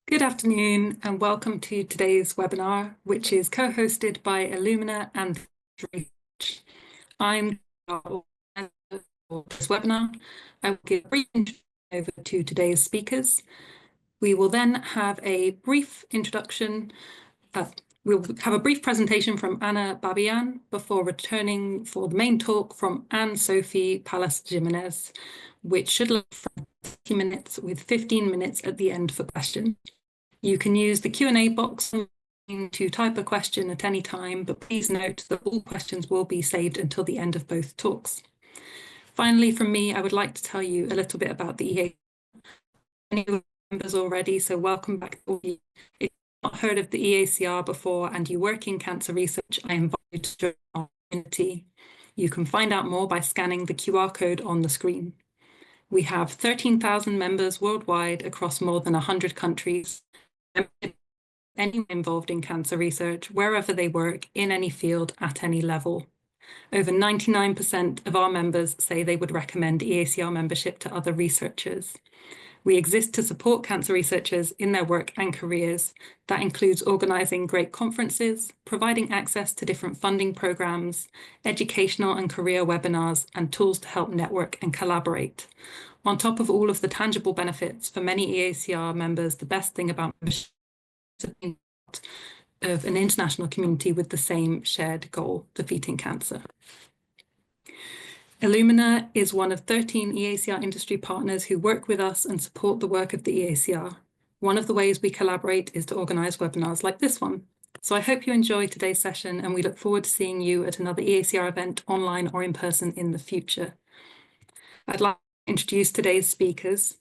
Good afternoon and welcome to today's webinar, which is co-hosted by Illumina and Research. I'm for this webinar. I will give a brief introduction over to today's speakers. We will then have a brief introduction. We'll have a brief presentation from Anna Babayan before returning for the main talk from Anne-Sophie Pailhes-Jimenez, which should last for 30 minutes with 15 minutes at the end for questions. You can use the Q&A box to type a question at any time, but please note that all questions will be saved until the end of both talks. Finally, from me, I would like to tell you a little bit about the EACR. Many members already, so welcome back. If you've not heard of the EACR before and you work in cancer research, I invite you to join our community. You can find out more by scanning the QR code on the screen. We have 13,000 members worldwide across more than 100 countries. Anyone involved in cancer research, wherever they work, in any field, at any level. Over 99% of our members say they would recommend EACR membership to other researchers. We exist to support cancer researchers in their work and careers. That includes organising great conferences, providing access to different funding programmes, educational and career webinars, and tools to help network and collaborate. On top of all of the tangible benefits, for many EACR members, the best thing about membership is of an international community with the same shared goal, defeating cancer. Illumina is one of 13 EACR industry partners who work with us and support the work of the EACR. One of the ways we collaborate is to organise webinars like this one. So I hope you enjoy today's session and we look forward to seeing you at another EACR event online or in person in the future. I'd like to introduce today's speakers.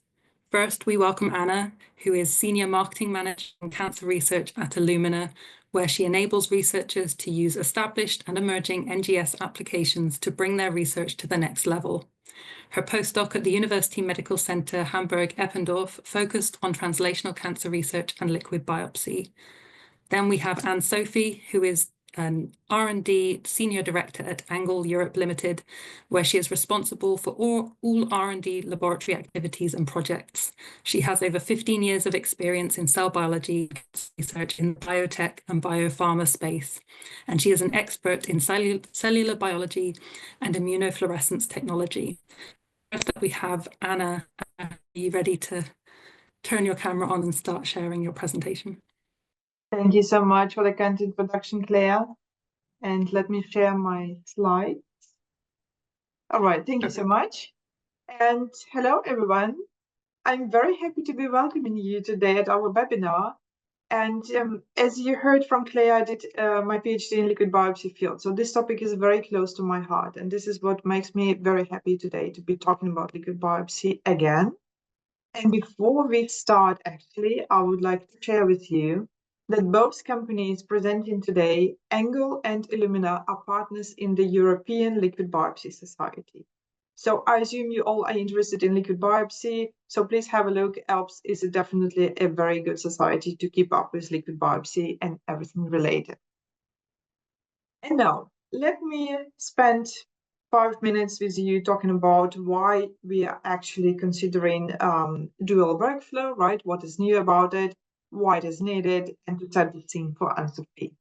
First, we welcome Anna, who is Senior Marketing Manager in Cancer Research at Illumina, where she enables researchers to use established and emerging NGS applications to bring their research to the next level. Her postdoc at the University Medical Center Hamburg-Eppendorf focused on translational cancer research and liquid biopsy. Then we have Anne-Sophie, who is an R&D Senior Director at Angle Europe Limited, where she is responsible for all R&D laboratory activities and projects. She has over 15 years of experience in cell biology research in the biotech and biopharma space, and she is an expert in cellular biology and immunofluorescence technology. First up, we have Anna. Are you ready to turn your camera on and start sharing your presentation? Thank you so much for the kind introduction, Claire. And let me share my slides. All right, thank you so much. And hello, everyone. I'm very happy to be welcoming you today at our webinar. And as you heard from Claire, I did my PhD in liquid biopsy field. So this topic is very close to my heart. And this is what makes me very happy today to be talking about liquid biopsy again. And before we start, actually, I would like to share with you that both companies presenting today, Angle and Illumina, are partners in the European Liquid Biopsy Society. So I assume you all are interested in liquid biopsy, so please have a look. ALPS is definitely a very good society to keep up with liquid biopsy and everything related. And now, let me spend 5 minutes with you talking about why we are actually considering dual workflow, right? What is new about it, why it is needed, and to set the scene for Anne-Sophie.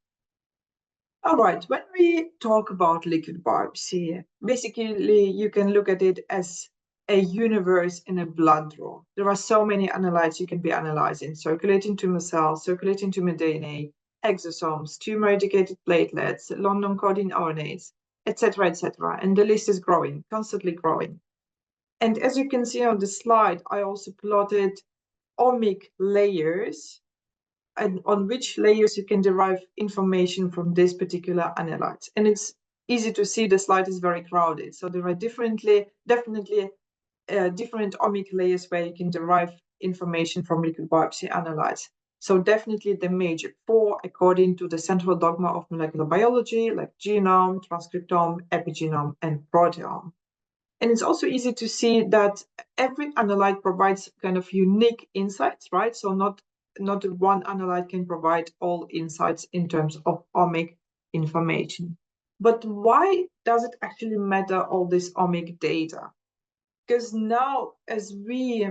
All right, when we talk about liquid biopsy, basically you can look at it as a universe in a blood draw. There are so many analytes you can be analyzing: circulating tumor cells, circulating tumor DNA, exosomes, tumor-educated platelets, London coding RNAs, etc., etc. And the list is growing, constantly growing. And as you can see on the slide, I also plotted omic layers, and on which layers you can derive information from this particular analyte. And it's easy to see the slide is very crowded. So there are definitely different omic layers where you can derive information from liquid biopsy analytes. So definitely the major 4, according to the central dogma of molecular biology, like genome, transcriptome, epigenome, and proteome. And it's also easy to see that every analyte provides kind of unique insights, right? So not one analyte can provide all insights in terms of omic information. But why does it actually matter, all this omic data? Because now, as we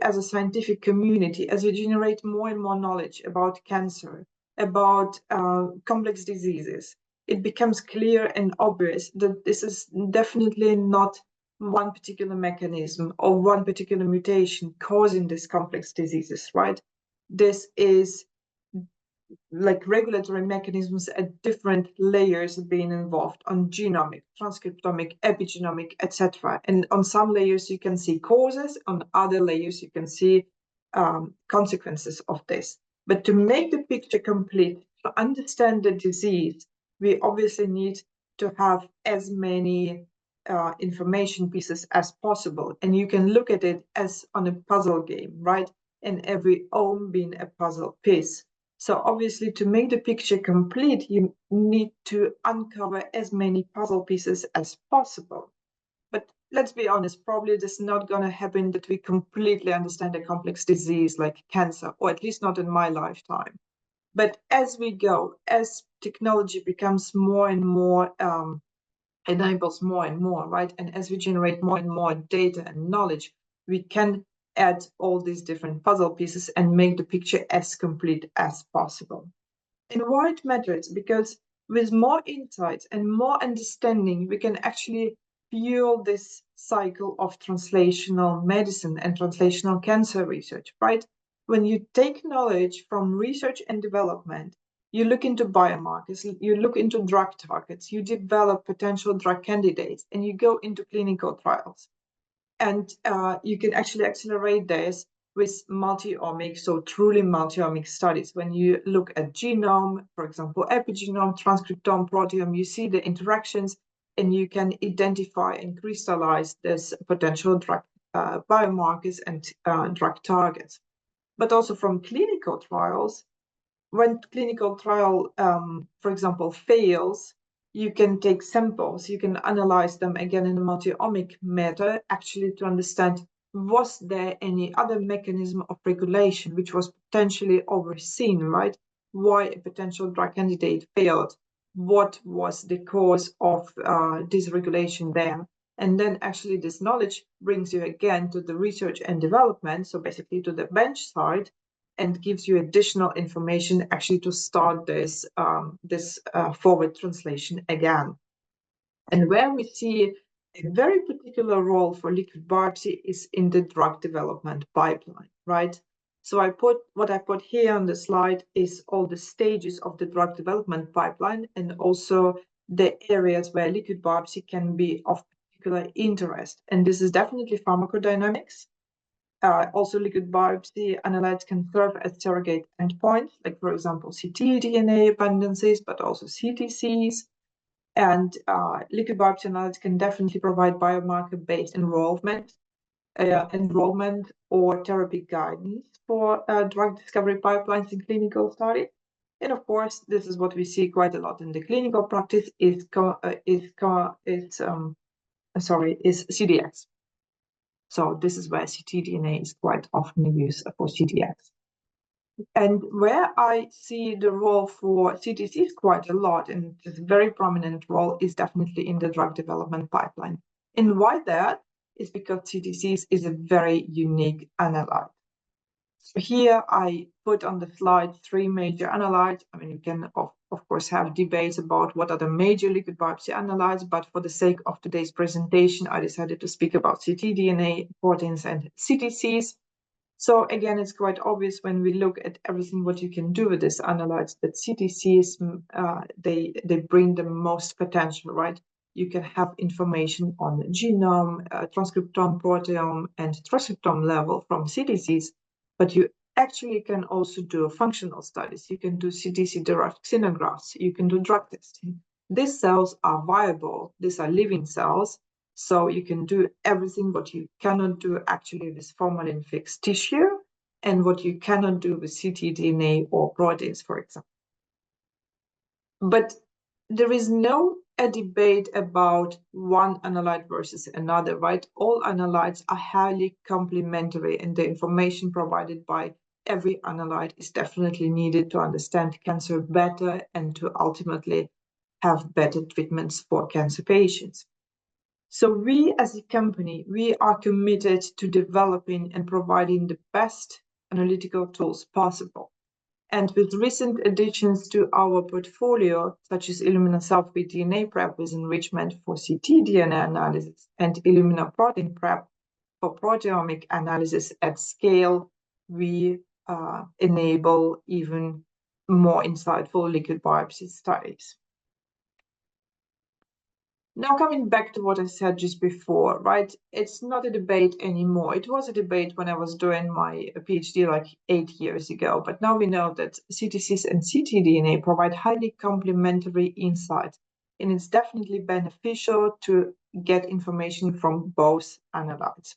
as a scientific community, as we generate more and more knowledge about cancer, about complex diseases, it becomes clear and obvious that this is definitely not one particular mechanism or one particular mutation causing these complex diseases, right? This is like regulatory mechanisms at different layers being involved on genomic, transcriptomic, epigenomic, etc. And on some layers you can see causes, on other layers you can see consequences of this. But to make the picture complete, to understand the disease, we obviously need to have as many information pieces as possible. And you can look at it as on a puzzle game, right? And every ohm being a puzzle piece. So obviously, to make the picture complete, you need to uncover as many puzzle pieces as possible. But let's be honest, probably this is not going to happen that we completely understand a complex disease like cancer, or at least not in my lifetime. But as we go, as technology becomes more and more, enables more and more, right? And as we generate more and more data and knowledge, we can add all these different puzzle pieces and make the picture as complete as possible. And why it matters? Because with more insights and more understanding, we can actually fuel this cycle of translational medicine and translational cancer research, right? When you take knowledge from research and development, you look into biomarkers, you look into drug targets, you develop potential drug candidates, and you go into clinical trials. And you can actually accelerate this with multi-omic, so truly multi-omic studies. When you look at genome, for example, epigenome, transcriptome, proteome, you see the interactions, and you can identify and crystallize this potential drug biomarkers and drug targets. But also from clinical trials, when clinical trial, for example, fails, you can take samples, you can analyze them again in a multi-omic method, actually to understand, was there any other mechanism of regulation which was potentially overseen, right? Why a potential drug candidate failed? What was the cause of dysregulation there? And then actually this knowledge brings you again to the research and development, so basically to the bench side, and gives you additional information actually to start this forward translation again. And where we see a very particular role for liquid biopsy is in the drug development pipeline, right? So what I put here on the slide is all the stages of the drug development pipeline, and also the areas where liquid biopsy can be of particular interest. And this is definitely pharmacodynamics. Also, liquid biopsy analytes can serve as surrogate endpoints, like, for example, ctDNA abundances, but also CTCs. And liquid biopsy analytes can definitely provide biomarker-based enrollment or therapy guidance for drug discovery pipelines in clinical studies. And of course, this is what we see quite a lot in the clinical practice is CDX. So this is where ctDNA is quite often used for CDX. And where I see the role for CTCs quite a lot, and this very prominent role, is definitely in the drug development pipeline. And why that is because CTCs is a very unique analyte. So here I put on the slide 3 major analytes. I mean, you can of course have debates about what are the major liquid biopsy analytes, but for the sake of today's presentation, I decided to speak about ctDNA, proteins, and CTCs. So again, it's quite obvious when we look at everything what you can do with this analytes that CTCs, they bring the most potential, right? You can have information on the genome, transcriptome, proteome, and transcriptome level from CTCs, but you actually can also do functional studies. You can do CTC-derived xenografts. You can do drug testing. These cells are viable. These are living cells. So you can do everything what you cannot do actually with formalin-fixed tissue, and what you cannot do with ctDNA or proteins, for example. But there is no a debate about one analyte versus another, right? All analytes are highly complementary, and the information provided by every analyte is definitely needed to understand cancer better and to ultimately have better treatments for cancer patients. So we as a company, we are committed to developing and providing the best analytical tools possible. And with recent additions to our portfolio, such as Illumina cell-free DNA prep with enrichment for ctDNA analysis and Illumina protein prep for proteomic analysis at scale, we enable even more insightful liquid biopsy studies. Now, coming back to what I said just before, right? It's not a debate anymore. It was a debate when I was doing my PhD like 8 years ago, but now we know that CTCs and ctDNA provide highly complementary insight, and it's definitely beneficial to get information from both analytes.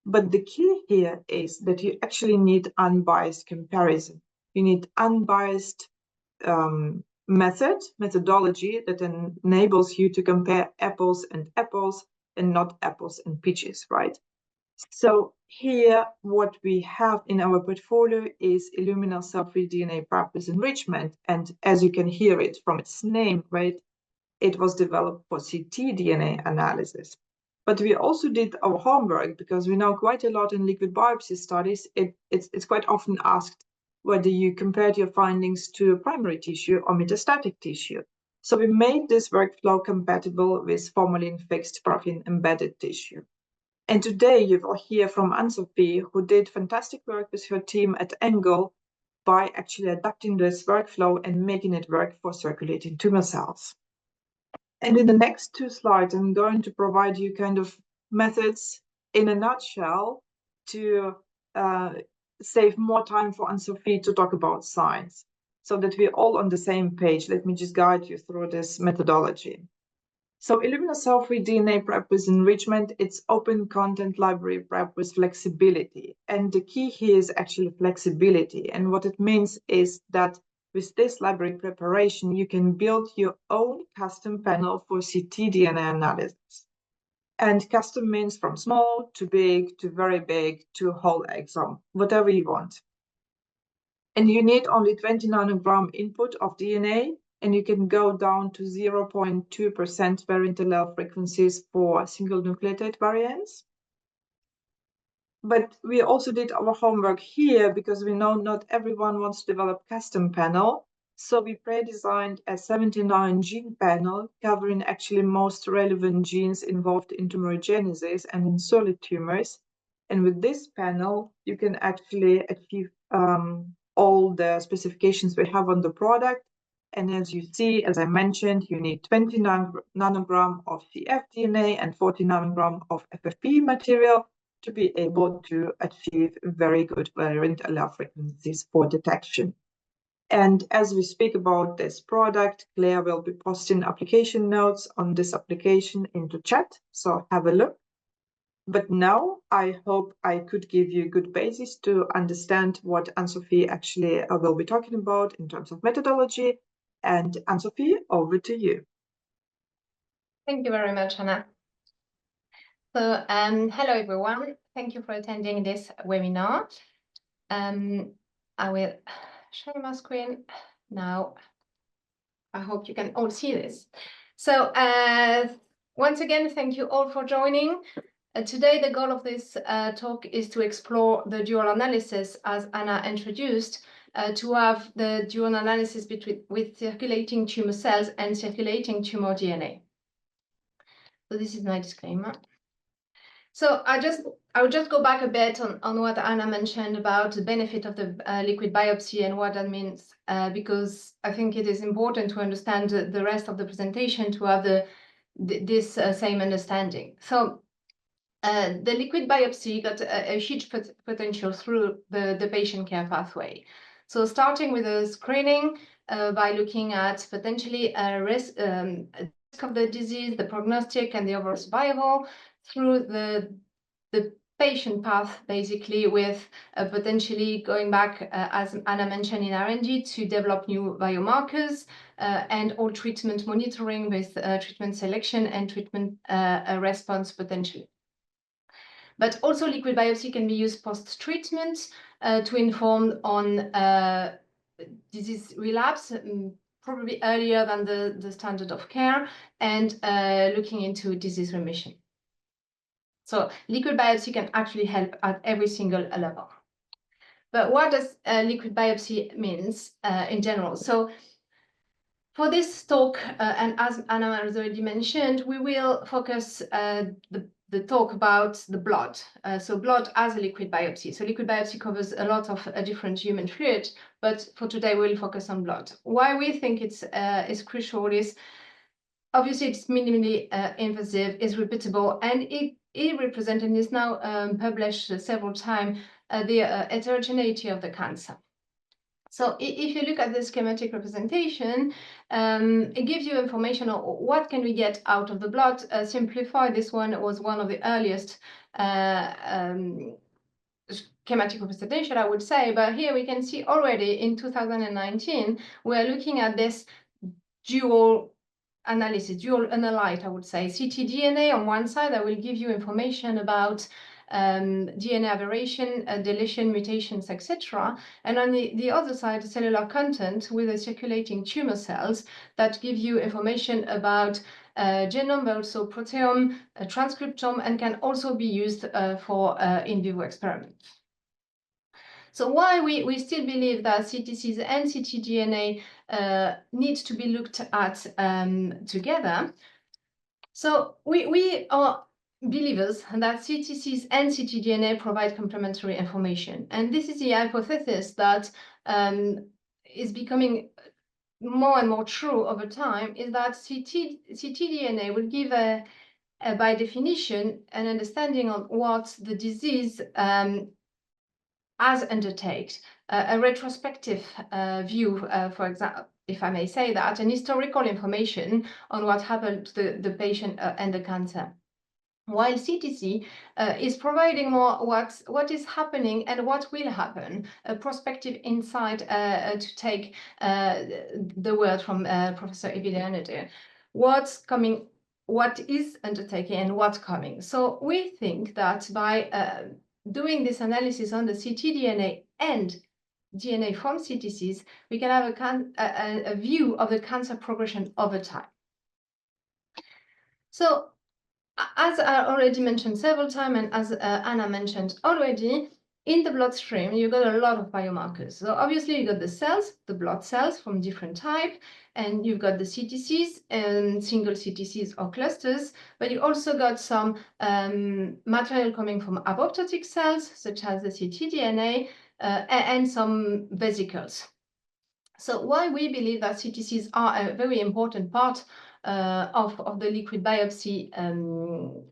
But the key here is that you actually need unbiased comparison. You need unbiased methodology that enables you to compare apples and apples and not apples and peaches, right? So here, what we have in our portfolio is Illumina cell-free DNA prep with enrichment. And as you can hear it from its name, right, it was developed for ctDNA analysis. But we also did our homework because we know quite a lot in liquid biopsy studies. It's quite often asked whether you compared your findings to primary tissue or metastatic tissue. So we made this workflow compatible with formalin-fixed paraffin-embedded tissue. And today you will hear from Anne-Sophie, who did fantastic work with her team at Angle by actually adapting this workflow and making it work for circulating tumor cells. And in the next 2 slides, I'm going to provide you kind of methods in a nutshell to save more time for Anne-Sophie to talk about science so that we're all on the same page. Let me just guide you through this methodology. So Illumina cell-free DNA prep with enrichment, it's open content library prep with flexibility. And the key here is actually flexibility. And what it means is that with this library preparation, you can build your own custom panel for ctDNA analysis. And custom means from small to big to very big to whole exome, whatever you want. And you need only 20 nanogram input of DNA, and you can go down to 0.2% variant allele frequencies for single nucleotide variants. But we also did our homework here because we know not everyone wants to develop custom panel. So we pre-designed a 79 gene panel covering actually most relevant genes involved in tumorigenesis and in solid tumors. And with this panel, you can actually achieve all the specifications we have on the product. And as you see, as I mentioned, you need 20 nanogram of cfDNA and 40 nanogram of FFP material to be able to achieve very good variant allele frequencies for detection. And as we speak about this product, Claire will be posting application notes on this application into chat, so have a look. But now I hope I could give you a good basis to understand what Anne-Sophie actually will be talking about in terms of methodology. And Anne-Sophie, over to you. Thank you very much, Anna. So, hello everyone. Thank you for attending this webinar. I will share my screen now. I hope you can all see this. So, once again, thank you all for joining. Today, the goal of this talk is to explore the dual analysis, as Anna introduced, to have the dual analysis with circulating tumor cells and circulating tumor DNA. So this is my disclaimer. So I will just go back a bit on what Anna mentioned about the benefit of the liquid biopsy and what that means, because I think it is important to understand the rest of the presentation to have this same understanding. So the liquid biopsy got a huge potential through the patient care pathway. So starting with the screening by looking at potentially a risk of the disease, the prognostic, and the overall survival through the patient path, basically, with potentially going back, as Anna mentioned in R&D, to develop new biomarkers and all treatment monitoring with treatment selection and treatment response potentially. But also liquid biopsy can be used post-treatment to inform on disease relapse, probably earlier than the standard of care, and looking into disease remission. So liquid biopsy can actually help at every single level. But what does liquid biopsy means in general? So for this talk, and as Anna has already mentioned, we will focus the talk about the blood. So blood as a liquid biopsy. So liquid biopsy covers a lot of different human fluid, but for today we'll focus on blood. Why we think it's crucial is obviously it's minimally invasive, is repeatable, and it represents and is now published several times the heterogeneity of the cancer. So if you look at the schematic representation, it gives you information on what can we get out of the blood. Simplified, this one was one of the earliest schematic representation, I would say. But here we can see already in 2019, we're looking at this dual analysis, dual analyte, I would say. ctDNA on one side that will give you information about DNA aberration, deletion, mutations, etc. And on the other side, cellular content with the circulating tumor cells that give you information about genome, but also proteome, transcriptome, and can also be used for in vivo experiments. So why we still believe that CTCs and ctDNA need to be looked at together. So we are believers that CTCs and ctDNA provide complementary information. And this is the hypothesis that is becoming more and more true over time, is that ctDNA will give by definition, an understanding of what the disease has undertaken, a retrospective view, for example, if I may say that, and historical information on what happened to the patient and the cancer. While CTC is providing more what is happening and what will happen, a prospective insight to take the word from Professor Evileanede. What's coming, what is undertaken, and what's coming. So we think that by doing this analysis on the ctDNA and DNA from CTCs, we can have a view of the cancer progression over time. So, as I already mentioned several times, and as Anna mentioned already, in the bloodstream, you've got a lot of biomarkers. So obviously you've got the cells, the blood cells from different types, and you've got the CTCs and single CTCs or clusters, but you also got some material coming from apoptotic cells, such as the ctDNA, and some vesicles. So why we believe that CTCs are a very important part of the liquid biopsy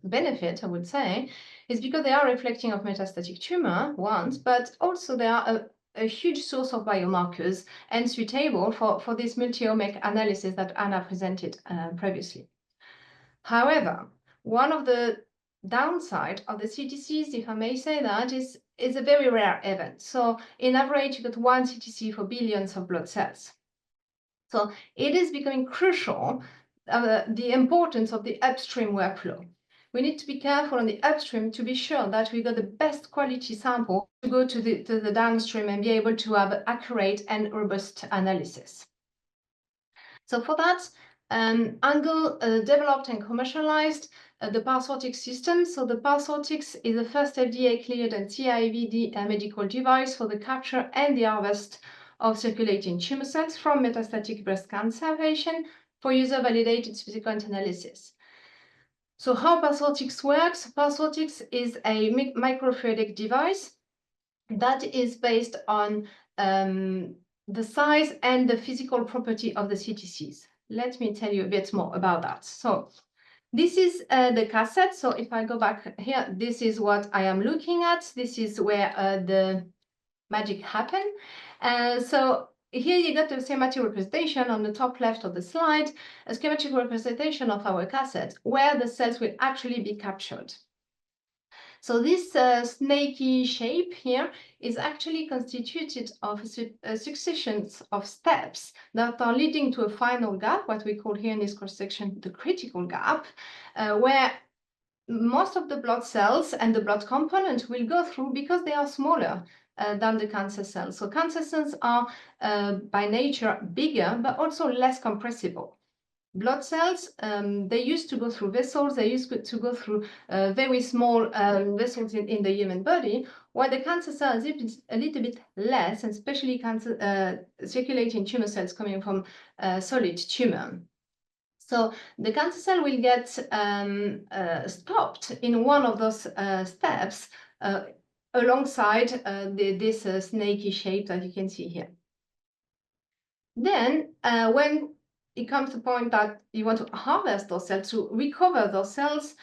benefit, I would say, is because they are reflecting of metastatic tumor ones, but also they are a huge source of biomarkers and suitable for this multi-omic analysis that Anna presented previously. However, one of the downside of the CTCs, if I may say that, is a very rare event. So in average, you got one CTC for billions of blood cells. So it is becoming crucial the importance of the upstream workflow. We need to be careful on the upstream to be sure that we got the best quality sample to go to the downstream and be able to have accurate and robust analysis. So for that, Angle developed and commercialized the Parsortix system. So the Parsortix is the first FDA-cleared and CIVD medical device for the capture and the harvest of circulating tumor cells from metastatic breast cancer patients for user-validated subsequent analysis. So how Parsortix works? Parsortix is a microfluidic device that is based on the size and the physical property of the CTCs. Let me tell you a bit more about that. So this is the cassette. So if I go back here, this is what I am looking at. This is where the magic happened. So here you got the schematic representation on the top left of the slide, a schematic representation of our cassette, where the cells will actually be captured. So this snaky shape here is actually constituted of successions of steps that are leading to a final gap, what we call here in this cross-section the critical gap, where most of the blood cells and the blood component will go through because they are smaller than the cancer cells. So cancer cells are by nature bigger, but also less compressible. blood cells, they used to go through vessels, they used to go through very small vessels in the human body, while the cancer cells is a little bit less, and especially cancer circulating tumor cells coming from solid tumor. So the cancer cell will get stopped in one of those steps alongside this snaky shape that you can see here. Then when it comes to the point that you want to harvest those cells, to recover those cells,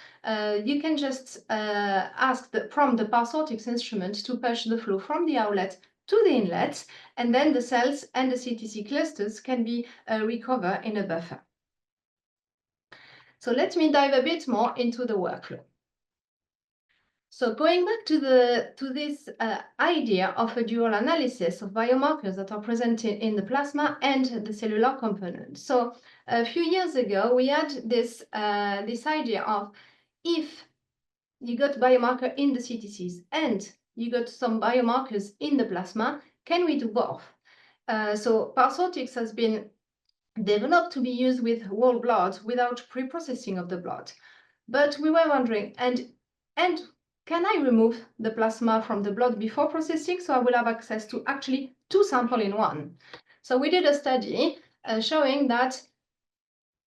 you can just ask from the Parsortix instrument to push the flow from the outlet to the inlet, and then the cells and the CTC clusters can be recovered in a buffer. So let me dive a bit more into the workflow. So going back to this idea of a dual analysis of biomarkers that are present in the plasma and the cellular component. So a few years ago, we had this idea of, if you got biomarker in the CTCs and you got some biomarkers in the plasma, can we do both? So Parsortix has been developed to be used with whole blood without pre-processing of the blood. But we were wondering, and can I remove the plasma from the blood before processing, so I will have access to actually 2 samples in one? So we did a study showing that,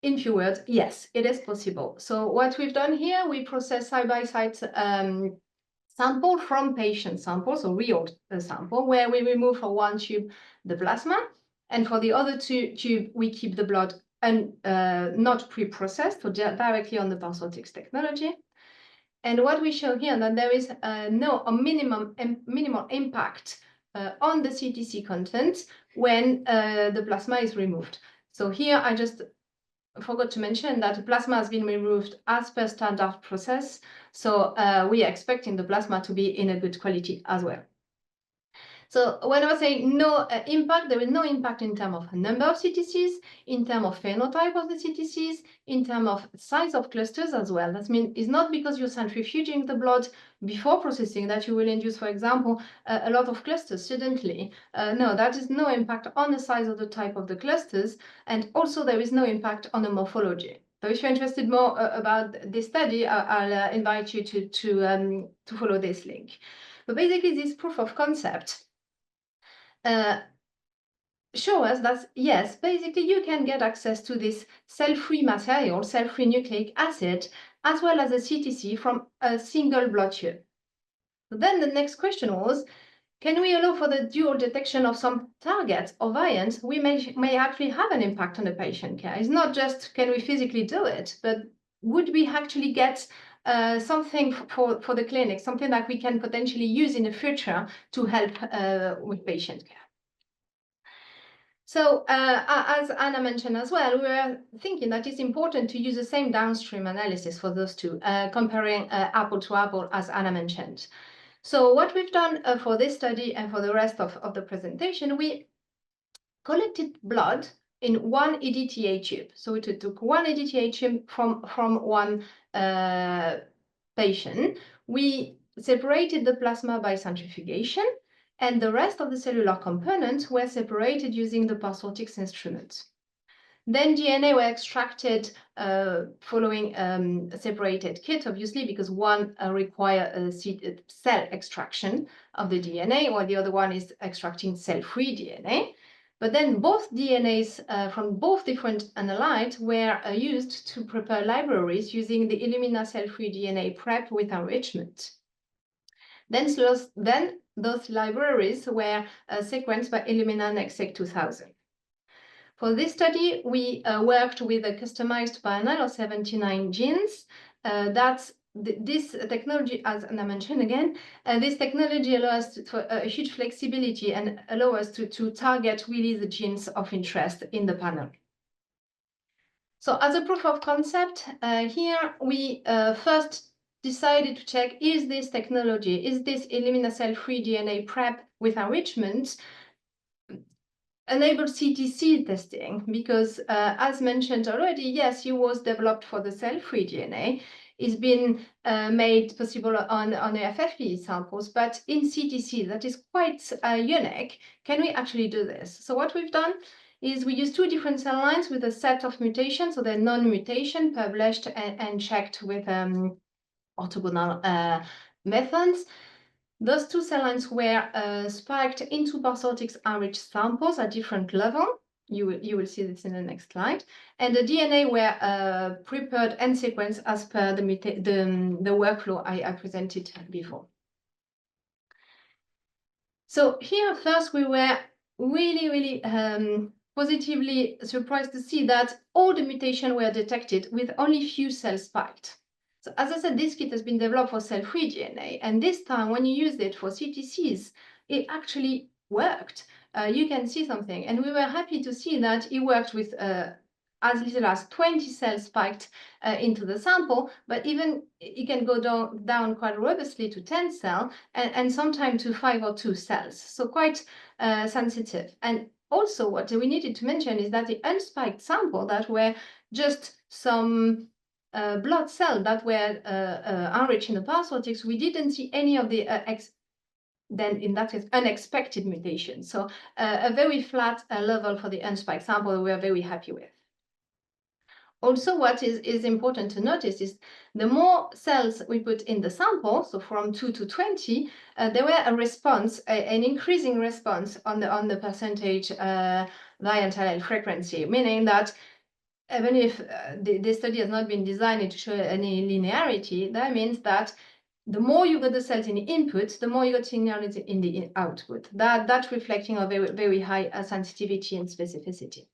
in few words, yes, it is possible. So what we've done here, we process side-by-side sample from patient samples, so real sample, where we remove for one tube the plasma, and for the other tube, we keep the blood and not pre-processed, so directly on the Parsortix technology. And what we show here, that there is minimal impact on the CTC content when the plasma is removed. So here I just forgot to mention that the plasma has been removed as per standard process. So we are expecting the plasma to be in a good quality as well. So when I was saying no impact, there is no impact in terms of number of CTCs, in terms of phenotype of the CTCs, in terms of size of clusters as well. That means it's not because you're centrifuging the blood before processing that you will induce, for example, a lot of clusters suddenly. No, that is no impact on the size of the type of the clusters, and also there is no impact on the morphology. So if you're interested more about this study, I'll invite you to follow this link. But basically, this proof of concept show us that, yes, basically you can get access to this cell-free material, cell-free nucleic acid, as well as a CTC from a single blood tube. So then the next question was, can we allow for the dual detection of some targets or variants we may actually have an impact on the patient care? It's not just can we physically do it, but would we actually get something for the clinic, something that we can potentially use in the future to help with patient care? So as Anna mentioned as well, we were thinking that it's important to use the same downstream analysis for those two, comparing apple to apple, as Anna mentioned. So what we've done for this study and for the rest of the presentation, we collected blood in one EDTA tube. So we took one EDTA tube from one patient. We separated the plasma by centrifugation, and the rest of the cellular components were separated using the Parsortix instrument. Then DNA were extracted following a separated kit, obviously, because one requires a cell extraction of the DNA, while the other one is extracting cell-free DNA. But then both DNAs from both different analytes were used to prepare libraries using the Illumina cell-free DNA prep with enrichment. Then those libraries were sequenced by Illumina NextSeq 2000. For this study, we worked with a customized panel of 79 genes. This technology, as Anna mentioned again, this technology allows for a huge flexibility and allow us to target really the genes of interest in the panel. So as a proof of concept, here we first decided to check, is this technology, is this Illumina cell-free DNA prep with enrichment enable CTC testing? Because as mentioned already, yes, it was developed for the cell-free DNA. It's been made possible on the FFPE samples, but in CTC, that is quite unique. Can we actually do this? So what we've done is we use 2 different cell lines with a set of mutations, so they're non-mutation, published and checked with orthogonal methods. Those 2 cell lines were spiked into parsortix enriched samples at different levels. You will see this in the next slide. And the DNA were prepared and sequenced as per the workflow I presented before. So here first we were really positively surprised to see that all the mutations were detected with only few cells spiked. So as I said, this kit has been developed for cell-free DNA, and this time when you used it for CTCs, it actually worked. You can see something, and we were happy to see that it worked with as little as 20 cells spiked into the sample, but even it can go down quite robustly to 10 cells and sometimes to 5 or 2 cells. So quite sensitive. And also what we needed to mention is that the unspiked sample that were just some blood cells that were enriched in the parsortix, we didn't see any of the then in that case unexpected mutations. So a very flat level for the unspiked sample we are very happy with. Also, what is important to notice is the more cells we put in the sample, so from 2 to 20, there were a response, an increasing response on the percentage variant allele frequency, meaning that even if the study has not been designed to show any linearity, that means that the more you got the cells in the input, the more you got linearity in the output. That's reflecting a very high sensitivity and specificity.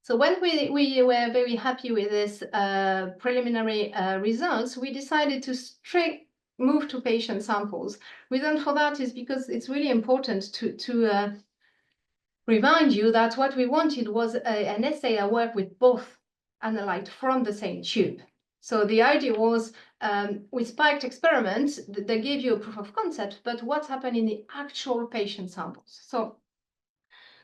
So when we were very happy with this preliminary results, we decided to straight move to patient samples. Reason for that is because it's really important to remind you that what we wanted was an assay that worked with both analytes from the same tube. So the idea was with spiked experiments, they gave you a proof of concept, but what's happened in the actual patient samples. So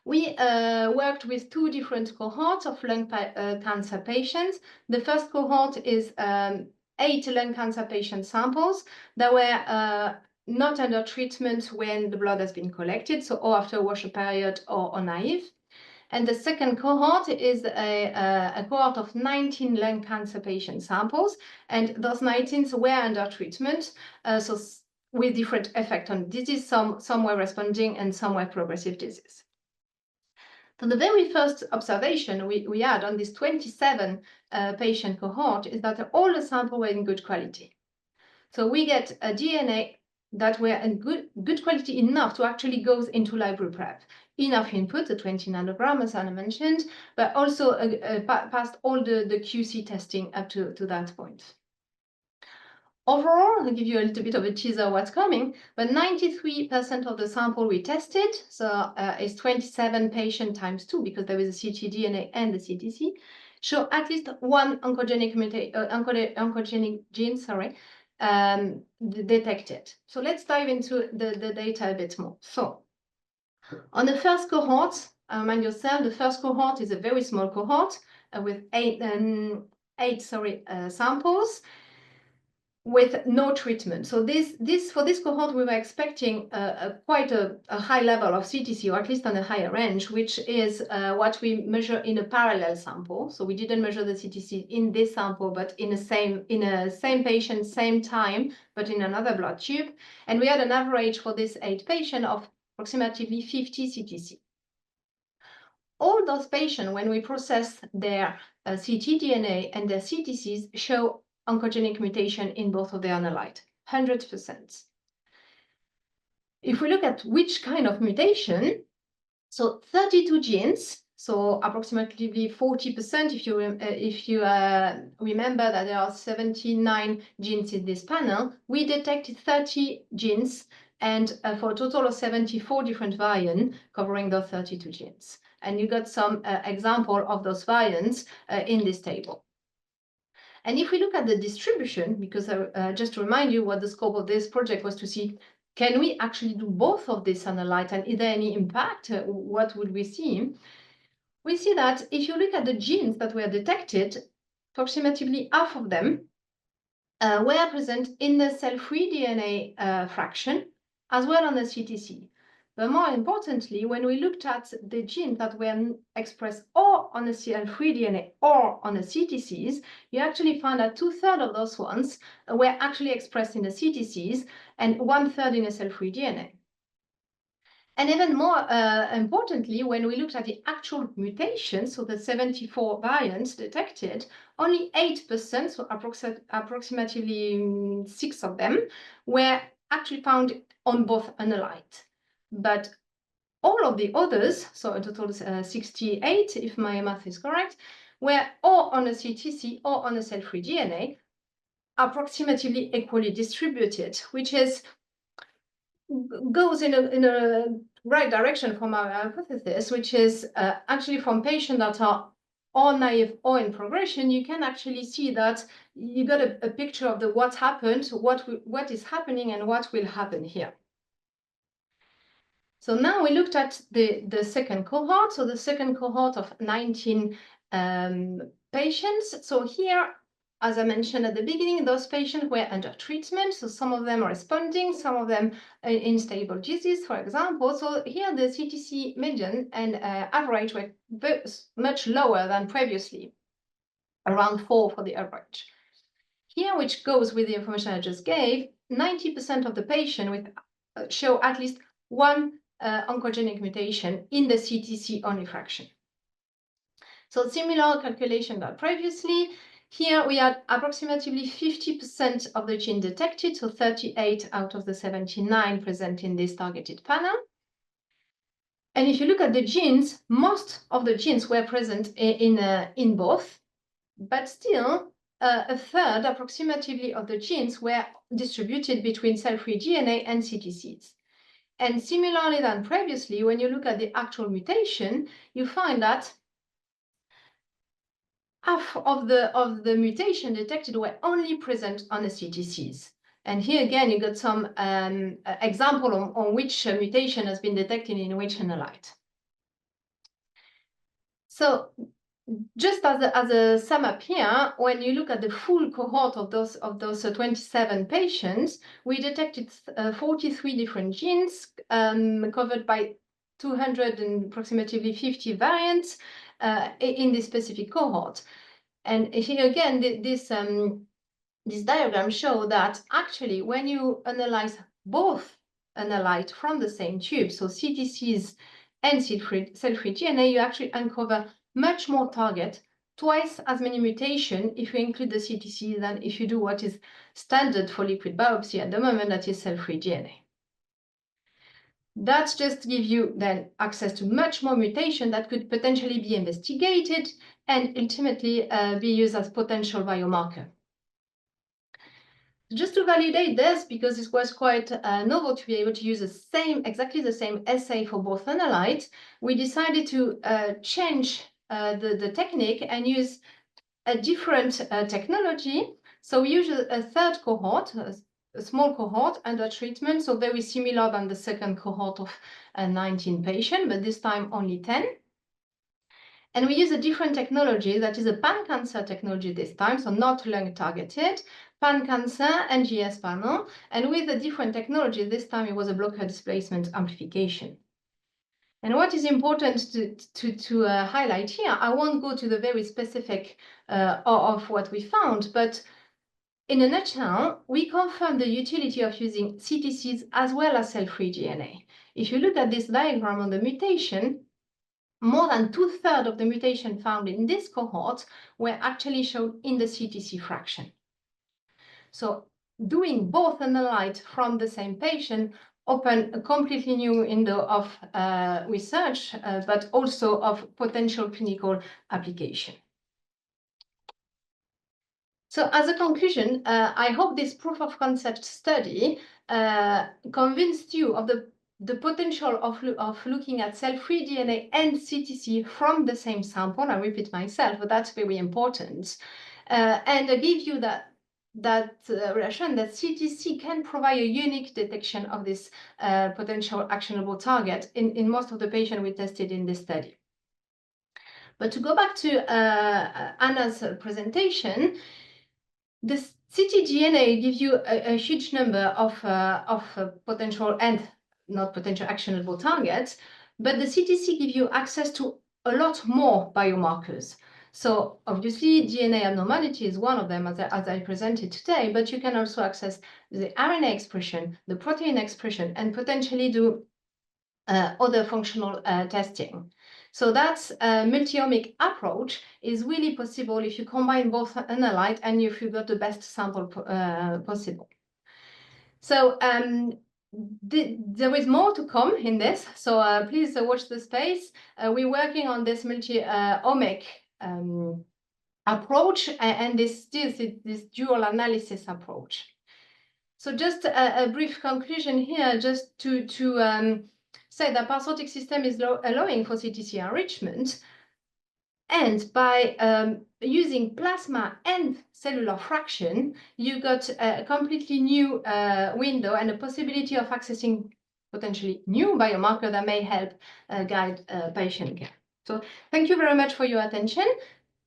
we worked with 2 different cohorts of lung cancer patients. The first cohort is 8 lung cancer patient samples that were not under treatment when the blood has been collected, so or after a washout period or naive. And the second cohort is a cohort of 19 lung cancer patient samples, and those 19 were under treatment, so with different effect on disease. Some were responding and some were progressive disease. So the very first observation we had on this 27 patient cohort is that all the samples were in good quality. So we get a DNA that were in good quality enough to actually go into library prep. Enough input, the 20 nanogram, as Anna mentioned, but also passed all the QC testing up to that point. Overall, I'll give you a little bit of a teaser what's coming, but 93% of the sample we tested, so it's 27 patient times 2 because there is a ctDNA and the CTC, show at least one oncogenic gene, detected. So let's dive into the data a bit more. So on the first cohort, remind yourself, the first cohort is a very small cohort with eight samples with no treatment. So for this cohort, we were expecting quite a high level of CTC, or at least on a higher range, which is what we measure in a parallel sample. So we didn't measure the CTC in this sample, but in a same patient, same time, but in another blood tube. And we had an average for this 8 patients of approximately 50 CTC. All those patients, when we process their ctDNA and their CTCs, show oncogenic mutation in both of the analytes, 100%. If we look at which kind of mutation, so 32 genes, so approximately 40%, if you remember that there are 79 genes in this panel, we detected 30 genes and for a total of 74 different variants covering those 32 genes. And you got some example of those variants in this table. And if we look at the distribution, because just to remind you what the scope of this project was to see, can we actually do both of these analytes and is there any impact? What would we see? We see that if you look at the genes that were detected, approximately half of them were present in the cell-free DNA fraction, as well on the CTC. But more importantly, when we looked at the genes that were expressed or on a cell-free DNA or on the CTCs, you actually found that 2/3 of those ones were actually expressed in the CTCs and 1/3 in a cell-free DNA. And even more importantly, when we looked at the actual mutations, so the 74 variants detected, only 8%, so approximately 6 of them, were actually found on both analytes. But all of the others, so a total 68, if my math is correct, were or on a CTC or on a cell-free DNA, approximately equally distributed, which goes in a right direction from our hypothesis, which is actually from patients that are or naive or in progression, you can actually see that you got a picture of what happened, what is happening, and what will happen here. So now we looked at the second cohort, so the second cohort of 19 patients. So here, as I mentioned at the beginning, those patients were under treatment. So some of them are responding, some of them in stable disease, for example. So here the CTC median and average were much lower than previously, around 4 for the average. Here, which goes with the information I just gave, 90% of the patients show at least one oncogenic mutation in the CTC only fraction. So similar calculation than previously. Here we had approximately 50% of the gene detected, so 38 out of the 79 present in this targeted panel. And if you look at the genes, most of the genes were present in both, but still a third approximately of the genes were distributed between cell-free DNA and CTCs. And similarly than previously, when you look at the actual mutation, you find that half of the mutation detected were only present on the CTCs. And here again, you got some example on which mutation has been detected in which analyte. So just as a sum up here, when you look at the full cohort of those 27 patients, we detected 43 different genes covered by 200 and approximately 50 variants in this specific cohort. And here again, this diagram shows that actually when you analyze both analytes from the same tube, so CTCs and cell-free DNA, you actually uncover much more target, twice as many mutations if you include the CTC than if you do what is standard for liquid biopsy at the moment, that is cell-free DNA. That just gives you then access to much more mutation that could potentially be investigated and ultimately be used as potential biomarker. Just to validate this, because it was quite novel to be able to use exactly the same assay for both analytes, we decided to change the technique and use a different technology. So we use a third cohort, a small cohort under treatment, so very similar than the second cohort of 19 patients, but this time only 10. And we use a different technology that is a pan-cancer technology this time, so not lung-targeted, pan-cancer NGS panel, and with a different technology, this time it was a blocker displacement amplification. And what is important to highlight here, I won't go to the very specific of what we found, but in a nutshell, we confirm the utility of using CTCs as well as cell-free DNA. If you look at this diagram on the mutation, more than 2/3 of the mutation found in this cohort were actually shown in the CTC fraction. So doing both analytes from the same patient open a completely new window of research, but also of potential clinical application. So as a conclusion, I hope this proof of concept study convinced you of the potential of looking at cell-free DNA and CTC from the same sample. I repeat myself, but that's very important. And I give you that reassurance that CTC can provide a unique detection of this potential actionable target in most of the patients we tested in this study. But to go back to Anna's presentation, the ctDNA gives you a huge number of potential and not potential actionable targets, but the CTC give you access to a lot more biomarkers. So obviously DNA abnormality is one of them, as I presented today, but you can also access the RNA expression, the protein expression, and potentially do other functional testing. So that's a multi-omic approach is really possible if you combine both analyte and if you got the best sample possible. So there is more to come in this, so please watch the space. We're working on this multi-omic approach and this dual analysis approach. So just a brief conclusion here, just to say that parsortic system is allowing for CTC enrichment, and by using plasma and cellular fraction, you got a completely new window and a possibility of accessing potentially new biomarker that may help guide patient care. So thank you very much for your attention,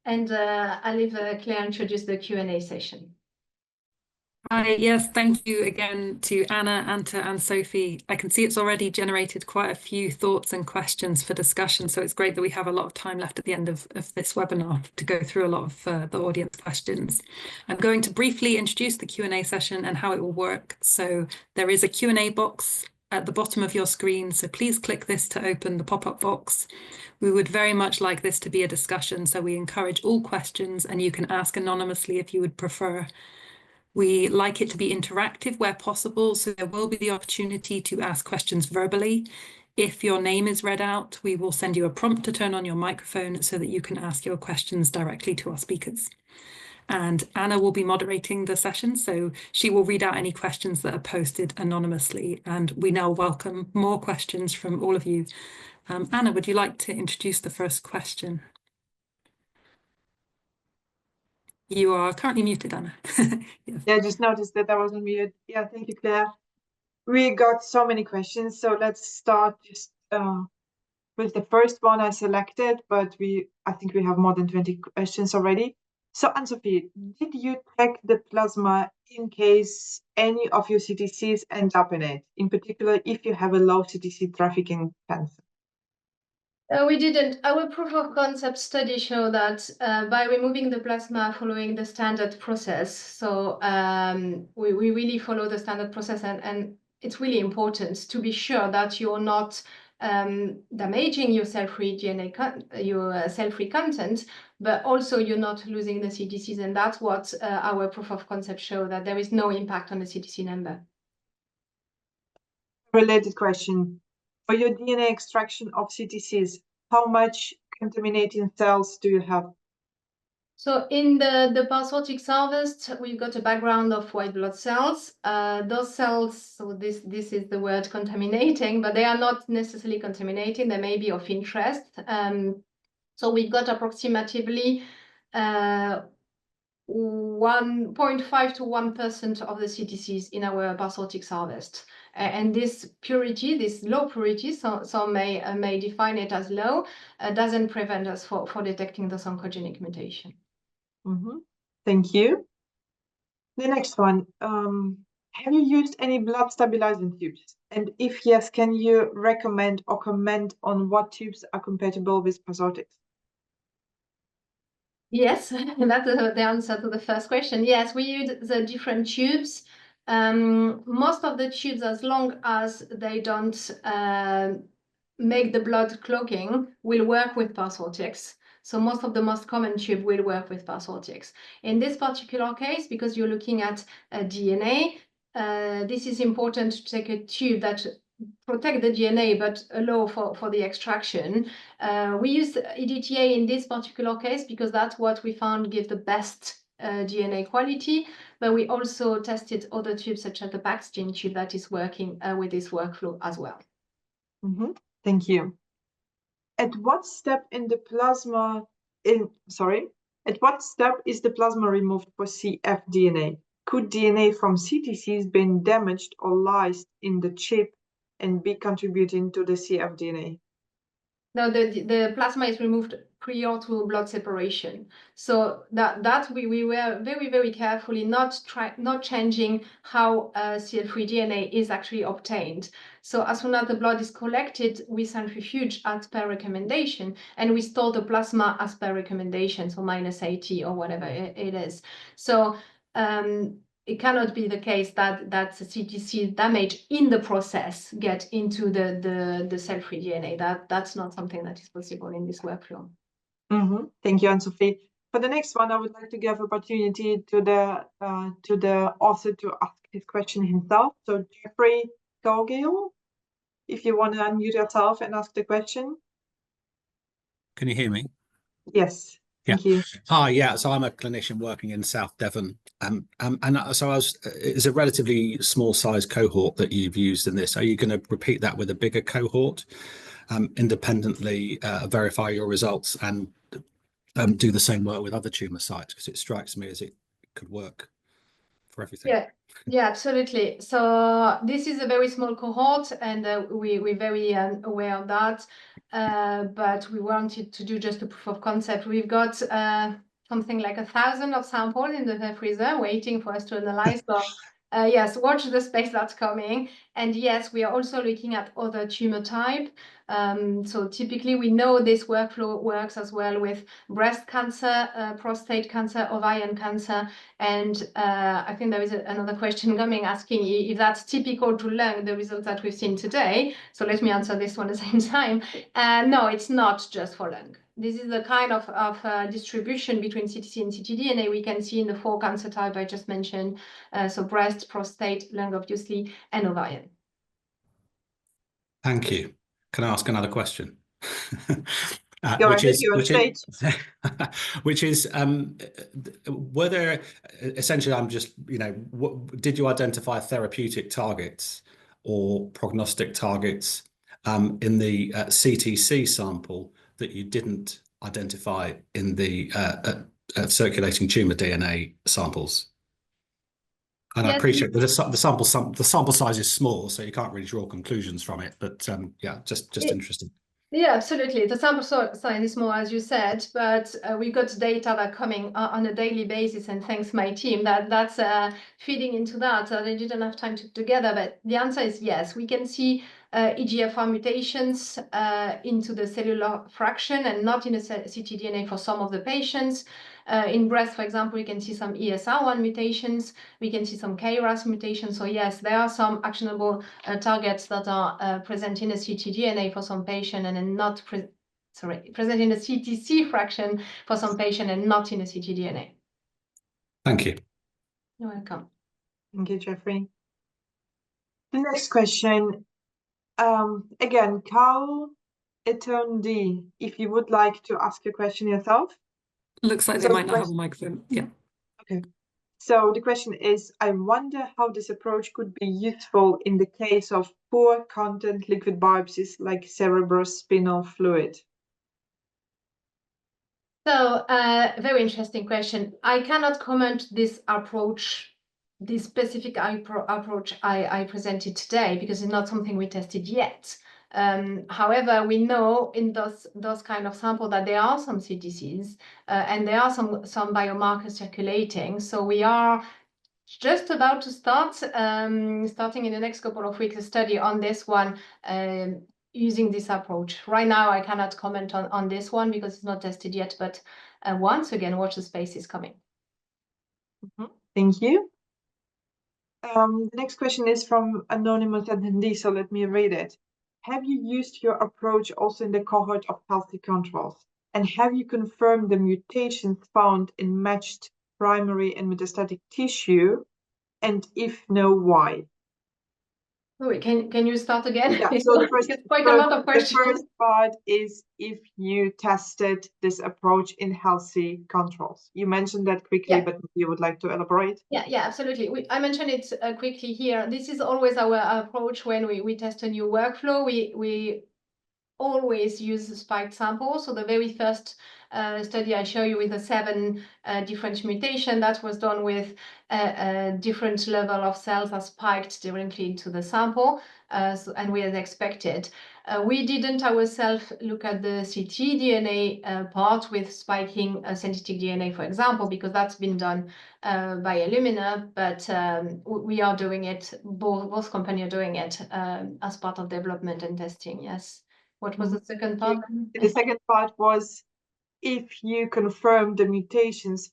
and I'll leave Claire introduce the Q&A session. Hi, yes, thank you again to Anna and to Anne-Sophie. I can see it's already generated quite a few thoughts and questions for discussion, so it's great that we have a lot of time left at the end of this webinar to go through a lot of the audience questions. I'm going to briefly introduce the Q&A session and how it will work. So there is a Q&A box at the bottom of your screen, so please click this to open the pop-up box. We would very much like this to be a discussion, so we encourage all questions, and you can ask anonymously if you would prefer. We like it to be interactive where possible, so there will be the opportunity to ask questions verbally. If your name is read out, we will send you a prompt to turn on your microphone so that you can ask your questions directly to our speakers. And Anna will be moderating the session, so she will read out any questions that are posted anonymously. And we now welcome more questions from all of you. Anna, would you like to introduce the first question? You are currently muted, Anna. Yes. Yeah, I just noticed that I was on mute. Yeah, thank you, Claire. We got so many questions, so let's start just with the first one I selected, but I think we have more than 20 questions already. So Anne-Sophie, did you check the plasma in case any of your CTCs end up in it, in particular if you have a low CTC trafficking cancer? We didn't. Our proof of concept study showed that by removing the plasma following the standard process, so we really follow the standard process, and it's really important to be sure that you're not damaging your cell-free DNA, your cell-free content, but also you're not losing the CTCs, and that's what our proof of concept showed, that there is no impact on the CTC number. Related question. For your DNA extraction of CTCs, how much contaminating cells do you have? So in the parsortic harvest, we've got a background of white blood cells. Those cells, so this is the word contaminating, but they are not necessarily contaminating. They may be of interest. So we've got approximately 1.5 to 1% of the CTCs in our parsortic harvest. And this purity, this low purity, some may define it as low, doesn't prevent us for detecting the oncogenic mutation. Mm-hmm. Thank you. The next one, have you used any blood stabilizing tubes? And if yes, can you recommend or comment on what tubes are compatible with parsortics? Yes, that's the answer to the first question. Yes, we use the different tubes. Most of the tubes, as long as they don't make the blood clogging, will work with parsortics. So most of the most common tube will work with parsortics. In this particular case, because you're looking at DNA, this is important to take a tube that protect the DNA but allow for the extraction. We use EDTA in this particular case because that's what we found give the best DNA quality, but we also tested other tubes such as the Paxgene tube that is working with this workflow as well. Mm-hmm. Thank you. At what step is the plasma removed for cfDNA? Could DNA from CTCs been damaged or lysed in the chip and be contributing to the cfDNA? No, the plasma is removed prior to blood separation. So that we were very, very carefully not changing how cell-free DNA is actually obtained. So as soon as the blood is collected, we centrifuge as per recommendation, and we store the plasma as per recommendation, so -80 or whatever it is. So it cannot be the case that the CTC damage in the process get into the cell-free DNA. That's not something that is possible in this workflow. Thank you, Anne-Sophie. For the next one, I would like to give opportunity to the author to ask his question himself. So Jeffrey Gilgill, if you want to unmute yourself and ask the question. Can you hear me? Yes. Thank you. Hi, yeah. So I'm a clinician working in South Devon, and so it's a relatively small size cohort that you've used in this. Are you going to repeat that with a bigger cohort, independently verify your results, and do the same work with other tumour sites? Because it strikes me as it could work for everything. Yeah, absolutely. So this is a very small cohort, and we're very aware of that. But we wanted to do just a proof of concept. We've got something like 1,000 of samples in the freezer waiting for us to analyze. So yes, watch the space that's coming. And yes, we are also looking at other tumor type. So typically we know this workflow works as well with breast cancer, prostate cancer, ovarian cancer. And I think there is another question coming asking if that's typical to lung, the results that we've seen today. So let me answer this one at the same time. No, it's not just for lung. This is the kind of distribution between CTC and ctDNA we can see in the 4 cancer types I just mentioned. So breast, prostate, lung, obviously, and ovarian. Thank you. Can I ask another question? Which is, were there, essentially, I'm just, did you identify therapeutic targets or prognostic targets in the CTC sample that you didn't identify in the circulating tumour DNA samples? And yes, I appreciate that the sample size is small, so you can't really draw conclusions from it. But yeah, just interesting. Yeah, absolutely. The sample size is small, as you said, but we got data that are coming on a daily basis, and thanks my team that's feeding into that. They didn't have time to together, but the answer is yes. We can see EGFR mutations into the cellular fraction and not in the ctDNA for some of the patients. In breast, for example, we can see some ESR1 mutations. We can see some KRAS mutations. So yes, there are some actionable targets that are present in the ctDNA for some patient and then not present in the CTC fraction for some patient and not in the ctDNA. Thank you. You're welcome. Thank you, Jeffrey. The next question, again, Carl Eterndi, if you would like to ask your question yourself. Looks like they might not have a microphone. Yeah. Okay. So the question is, I wonder how this approach could be useful in the case of poor content liquid biopsies like cerebrospinal fluid. So very interesting question. I cannot comment this approach, this specific approach I presented today, because it's not something we tested yet. However, we know in those kind of sample that there are some CTCs and there are some biomarkers circulating. So we are just about to start, starting in the next couple of weeks, a study on this one using this approach. Right now, I cannot comment on this one because it's not tested yet, but once again, watch the space is coming. Thank you. The next question is from anonymous attendee, so let me read it. Have you used your approach also in the cohort of healthy controls? And have you confirmed the mutations found in matched primary and metastatic tissue? And if no, why? Wait, can you start again? Yeah, so the first part is if you tested this approach in healthy controls. You mentioned that quickly, but you would like to elaborate? Yeah, absolutely. I mentioned it quickly here. This is always our approach when we test a new workflow. We always use the spiked sample. So the very first study I show you with the 7 different mutation, that was done with a different level of cells are spiked directly into the sample, and we as expected. We didn't ourselves look at the ctDNA part with spiking synthetic DNA, for example, because that's been done by Illumina, but we are doing it, both companies are doing it as part of development and testing, yes. What was the second part? The second part was if you confirm the mutations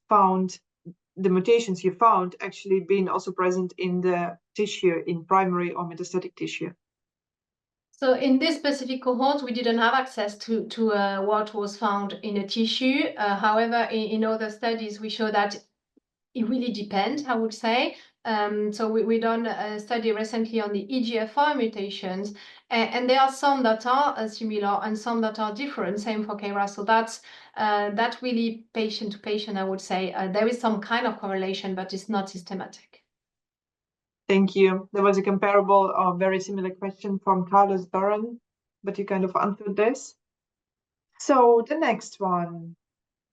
you found actually being also present in the tissue, in primary or metastatic tissue. So in this specific cohort, we didn't have access to what was found in a tissue. However, in other studies, we show that it really depends, I would say. So we done a study recently on the EGFR mutations, and there are some that are similar and some that are different, same for KRAS. So that's that really patient to patient, I would say. There is some kind of correlation, but it's not systematic. Thank you. There was a comparable or very similar question from Carlos Doran, but you kind of answered this. So the next one.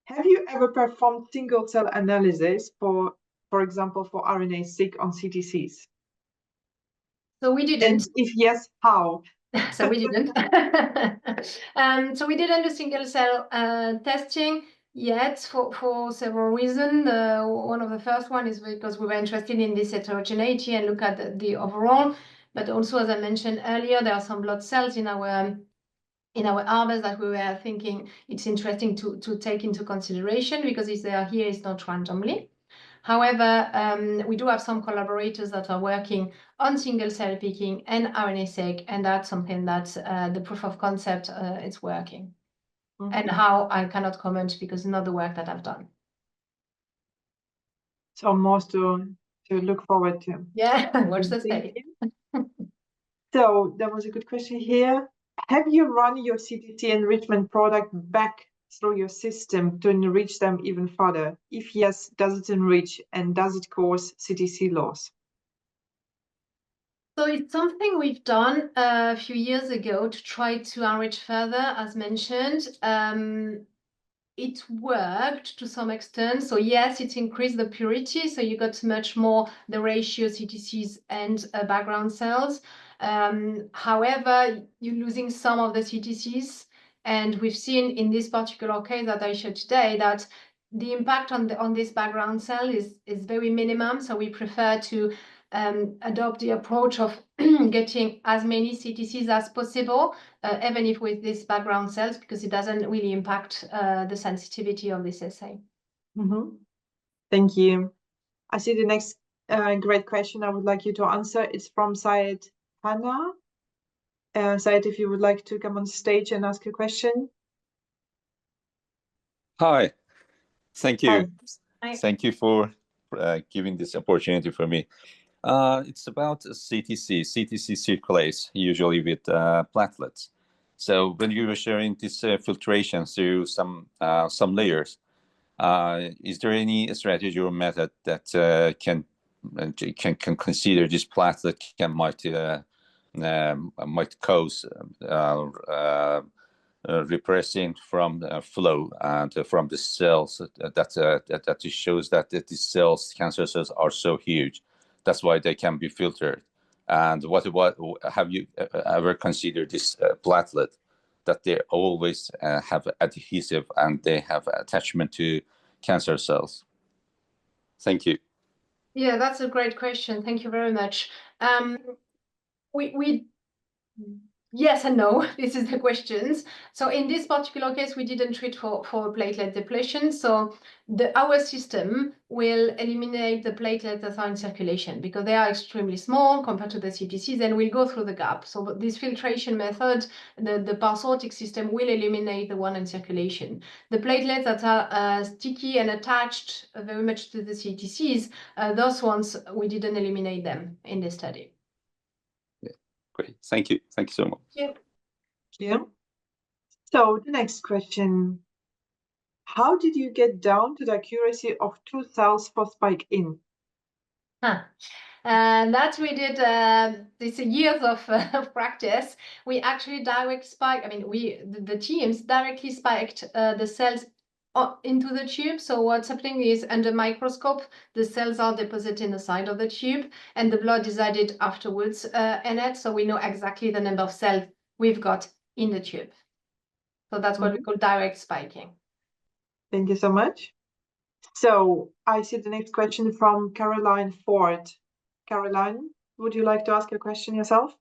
Have you ever performed single cell analysis for example, for RNA-seq on CTCs? So we didn't. And if yes, how? So we didn't. So we didn't do single cell testing yet for several reasons. One of the first one is because we were interested in this heterogeneity and look at the overall. But also, as I mentioned earlier, there are some blood cells in our harvest that we were thinking it's interesting to take into consideration, because if they are here, it's not randomly. However, we do have some collaborators that are working on single cell picking and RNA-seq, and that's something that the proof of concept is working. And how I cannot comment because it's not the work that I've done. So more to look forward to. Yeah, watch the study. So that was a good question here. Have you run your CTC enrichment product back through your system to enrich them even further? If yes, does it enrich and does it cause CTC loss? So it's something we've done a few years ago to try to enrich further, as mentioned. It worked to some extent. So yes, it increased the purity. So you got much more the ratio CTCs and background cells. However, you're losing some of the CTCs. And we've seen in this particular case that I showed today that the impact on this background cell is very minimum. So we prefer to adopt the approach of getting as many CTCs as possible, even if with these background cells, because it doesn't really impact the sensitivity of this assay. Thank you. I see the next great question I would like you to answer. It's from Syed Hannah. Syed, if you would like to come on stage and ask a question. Hi, thank you. Hi. Thank you for giving this opportunity for me. It's about CTC. CTC circulates usually with platelets. So when you were sharing this filtration through some layers, is there any strategy or method that can consider this platelet might cause repressing from flow and from the cells that shows that the cells, cancer cells, are so huge? That's why they can be filtered. And what have you ever considered this platelet, that they always have adhesive and they have attachment to cancer cells? Thank you. Yeah, that's a great question. Thank you very much. We yes and no. This is the questions. So in this particular case, we didn't treat for platelet depletion. So our system will eliminate the platelets that are in circulation because they are extremely small compared to the CTCs, and will go through the gap. So this filtration method, the parsortic system, will eliminate the one in circulation. The platelets that are sticky and attached very much to the CTCs, those ones, we didn't eliminate them in this study. Great. Thank you. Thank you so much. Yeah. So the next question. How did you get down to the accuracy of 2 cells per spike in? And that we did this years of practice. We actually direct spike. I mean, the teams directly spiked the cells into the tube. So what's happening is under microscope, the cells are deposited in the side of the tube, and the blood is added afterwards in it. So we know exactly the number of cells we've got in the tube. So that's what we call direct spiking. Thank you so much. So I see the next question from Caroline Ford. Caroline, would you like to ask a question yourself?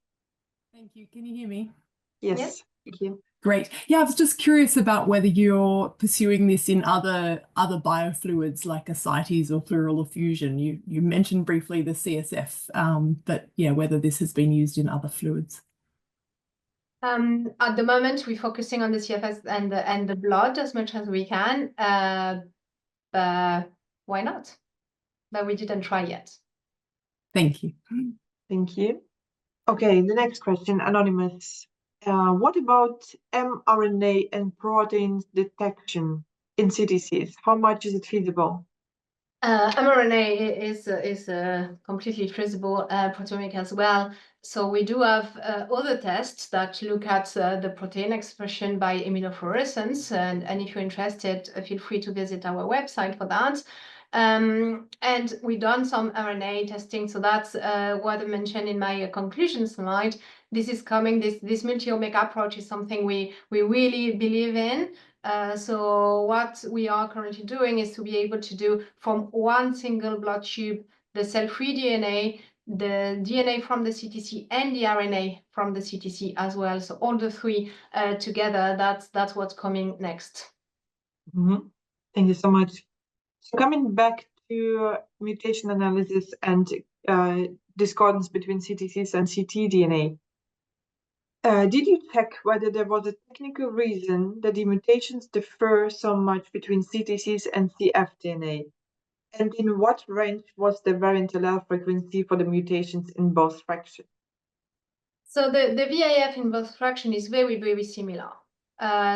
Thank you. Can you hear me? Yes. Thank you. Great. Yeah, I was just curious about whether you're pursuing this in other biofluids like ascites or pleural effusion. You mentioned briefly the CSF, but yeah, whether this has been used in other fluids. At the moment, we're focusing on the CFS and the blood as much as we can. But why not? But we didn't try yet. Thank you. Thank you. Okay, the next question, anonymous. What about mRNA and protein detection in CTCs? How much is it feasible? mRNA is completely feasible, proteomic as well. So we do have other tests that look at the protein expression by immunofluorescence. And if you're interested, feel free to visit our website for that. And we've done some RNA testing. So that's what I mentioned in my conclusion slide. This is coming, this multi-omic approach is something we really believe in. So what we are currently doing is to be able to do from one single blood tube, the cell-free DNA, the DNA from the CTC and the RNA from the CTC as well. So all the three together, that's what's coming next. Thank you so much. So coming back to mutation analysis and discordance between CTCs and ctDNA, did you check whether there was a technical reason that the mutations differ so much between CTCs and cfDNA? And in what range was the variant allele frequency for the mutations in both fractions? So the VIF in both fractions is very, very similar.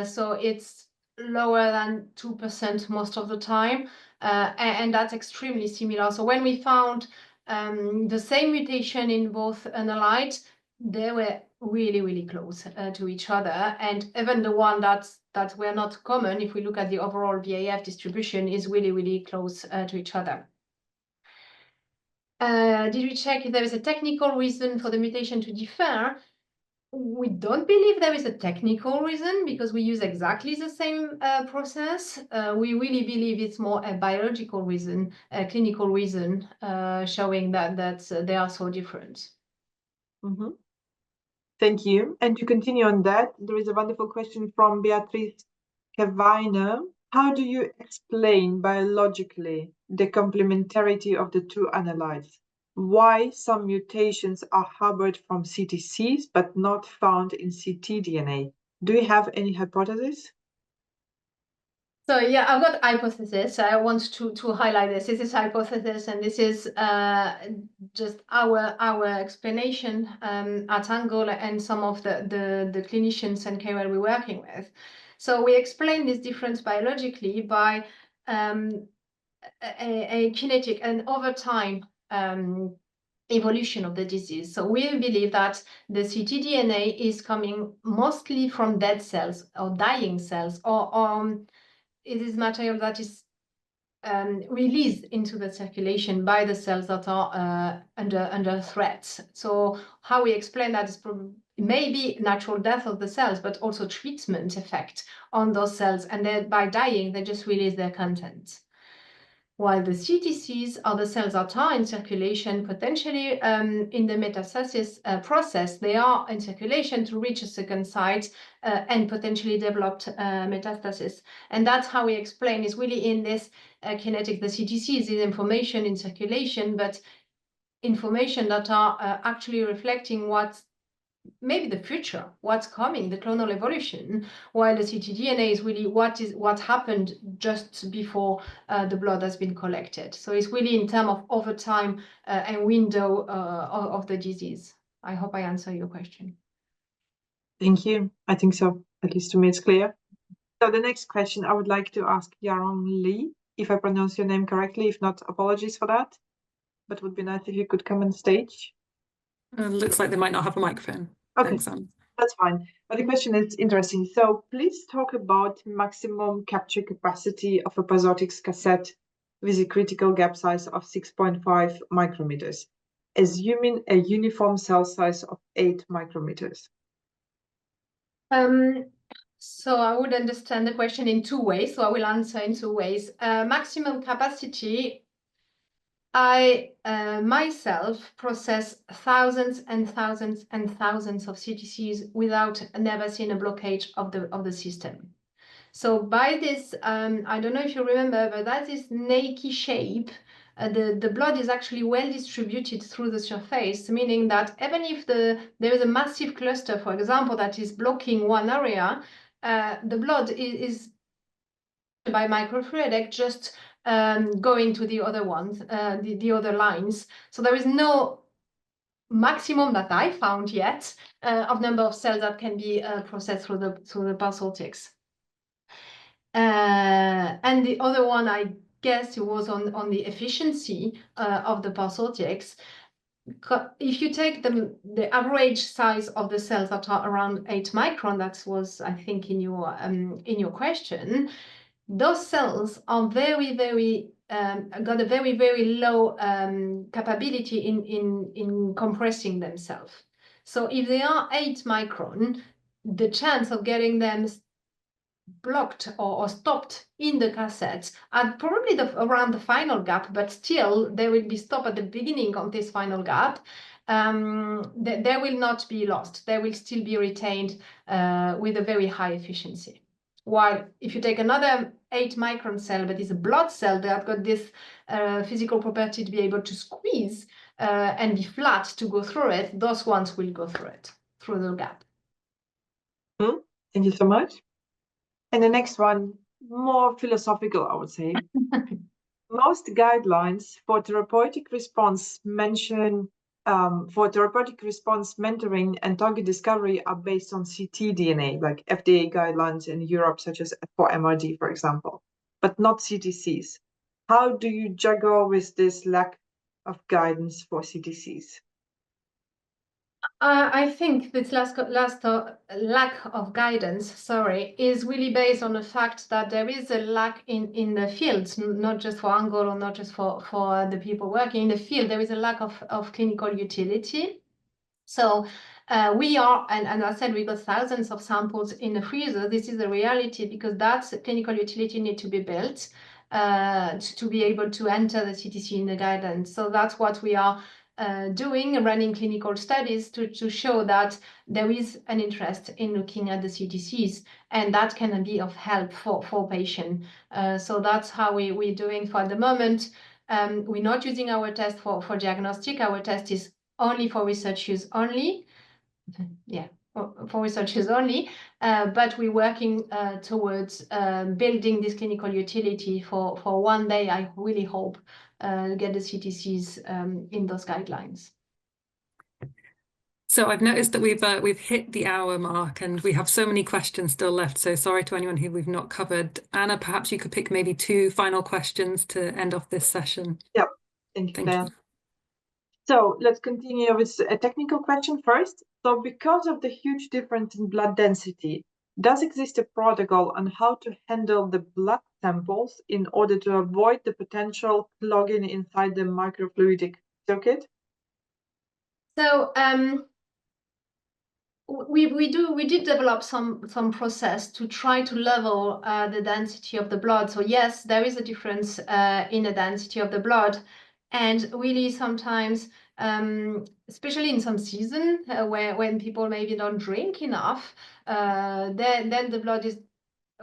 So it's lower than 2% most of the time. And that's extremely similar. So when we found the same mutation in both analytes, they were really, really close to each other. And even the one that were not common, if we look at the overall VIF distribution, is really, really close to each other. Did we check if there is a technical reason for the mutation to differ? We don't believe there is a technical reason because we use exactly the same process. We really believe it's more a biological reason, a clinical reason, showing that they are so different. Thank you. And to continue on that, there is a wonderful question from Beatrice Kavaina. How do you explain biologically the complementarity of the two analytes? Why some mutations are harbored from CTCs but not found in ctDNA? Do you have any hypothesis? So yeah, I've got hypothesis. I want to highlight this. This is hypothesis, and this is just our explanation at Angle and some of the clinicians and KOL we're working with. So we explain this difference biologically by a kinetic and over time evolution of the disease. So we believe that the ctDNA is coming mostly from dead cells or dying cells, or it is material that is released into the circulation by the cells that are under threat. So how we explain that is maybe natural death of the cells, but also treatment effect on those cells. And then by dying, they just release their content. While the CTCs are the cells that are in circulation, potentially in the metastasis process, they are in circulation to reach a second site and potentially develop metastasis. And that's how we explain is really in this kinetic, the CTCs is information in circulation, but information that are actually reflecting what's maybe the future, what's coming, the clonal evolution, while the ctDNA is really what happened just before the blood has been collected. So it's really in terms of over time and window of the disease. I hope I answer your question. Thank you. I think so. At least to me, it's clear. So the next question I would like to ask Yaron Lee, if I pronounce your name correctly. If not, apologies for that. but would be nice if you could come on stage. Looks like they might not have a microphone. Okay, Thanks, Anne. that's fine. But the question is interesting. So please talk about maximum capture capacity of a prosthetics cassette with a critical gap size of 6.5 micrometers, assuming a uniform cell size of 8 micrometers. So I would understand the question in two ways, so I will answer in two ways. Maximum capacity, I myself process thousands and thousands and thousands of CTCs without never seeing a blockage of the system. So by this, I don't know if you remember, but that is snaky shape. The blood is actually well distributed through the surface, meaning that even if there is a massive cluster, for example, that is blocking one area, the blood is by microfluidic just going to the other ones, the other lines. So there is no maximum that I found yet of number of cells that can be processed through the prosthetics. And the other one, I guess, it was on the efficiency of the prosthetics. If you take the average size of the cells that are around 8 micron, that was, I think, in your question, those cells are very, very got a very, very low capability in compressing themselves. So if they are 8 micron, the chance of getting them blocked or stopped in the cassette at probably around the final gap, but still they will be stopped at the beginning of this final gap. They will not be lost. They will still be retained with a very high efficiency. While if you take another 8 micron cell, but it's a blood cell that have got this physical property to be able to squeeze and be flat to go through it, those ones will go through it, through the gap. Thank you so much. And the next one, more philosophical, I would say. Most guidelines for therapeutic response mentoring and target discovery are based on ctDNA, like FDA guidelines in Europe, such as for MRD, for example, but not CTCs. How do you juggle with this lack of guidance for CTCs? I think this last lack of guidance, is really based on the fact that there is a lack in the field, not just for Angola or not just for the people working in the field. There is a lack of clinical utility. So we are, and as I said, we got thousands of samples in the freezer. This is a reality because that clinical utility need to be built to be able to enter the CTC in the guidance. So that's what we are doing, running clinical studies to show that there is an interest in looking at the CTCs, and that can be of help for patients. So that's how we're doing for the moment. We're not using our test for diagnostic. Our test is only for research use only. Yeah, for research use only. But we're working towards building this clinical utility for one day. I really hope get the CTCs in those guidelines. So I've noticed that we've hit the hour mark and we have so many questions still left. So sorry to anyone who we've not covered. Anna, perhaps you could pick maybe 2 final questions to end off this session. Yep, thank you. So let's continue with a technical question first. So because of the huge difference in blood density, does exist a protocol on how to handle the blood samples in order to avoid the potential clogging inside the microfluidic circuit? So we did develop some process to try to level the density of the blood. So yes, there is a difference in the density of the blood, and really sometimes, especially in some season when people maybe don't drink enough, then the blood is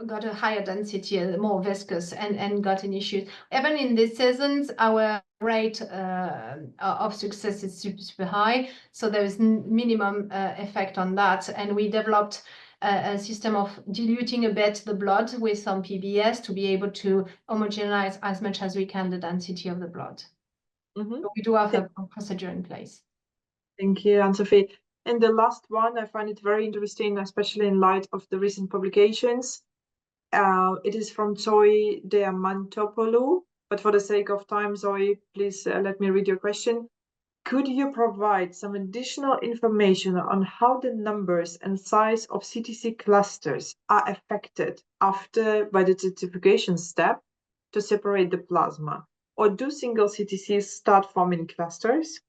got a higher density, more viscous, and got an issue. Even in these seasons, our rate of success is super high, so there is minimum effect on that. And we developed a system of diluting a bit the blood with some PBS to be able to homogenize as much as we can the density of the blood. So we do have a procedure in place. Thank you, Anne-Sophie. And the last one, I find it very interesting, especially in light of the recent publications. It is from Zoe Diamantopoulou, but for the sake of time, Zoe, please let me read your question. Could you provide some additional information on how the numbers and size of CTC clusters are affected by the certification step to separate the plasma? Or do single CTCs start forming clusters?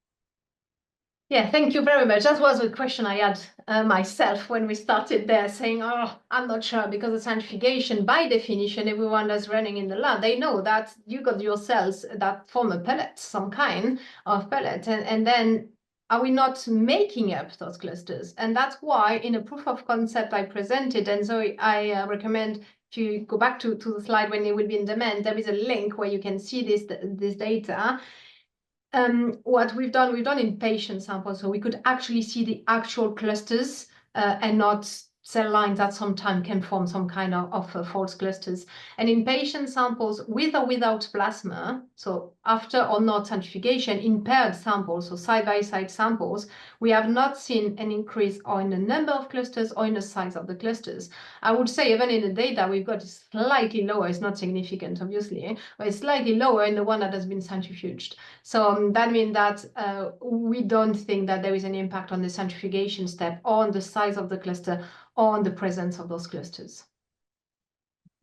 Yeah, thank you very much. That was a question I had myself when we started there, saying, oh, I'm not sure, because the centrifugation, by definition, everyone that's running in the lab, they know that you got your cells that form a pellet, some kind of pellet, and then are we not making up those clusters? And that's why in a proof of concept I presented, and so I recommend if you go back to the slide when it will be in demand, there is a link where you can see this data. What we've done in patient samples, so we could actually see the actual clusters and not cell lines that sometimes can form some kind of false clusters. And in patient samples with or without plasma, so after or not centrifugation, in paired samples, so side-by-side samples, we have not seen an increase or in the number of clusters or in the size of the clusters. I would say even in the data we've got slightly lower, it's not significant obviously, but it's slightly lower in the one that has been centrifuged. So that means that we don't think that there is an impact on the centrifugation step, on the size of the cluster, on the presence of those clusters.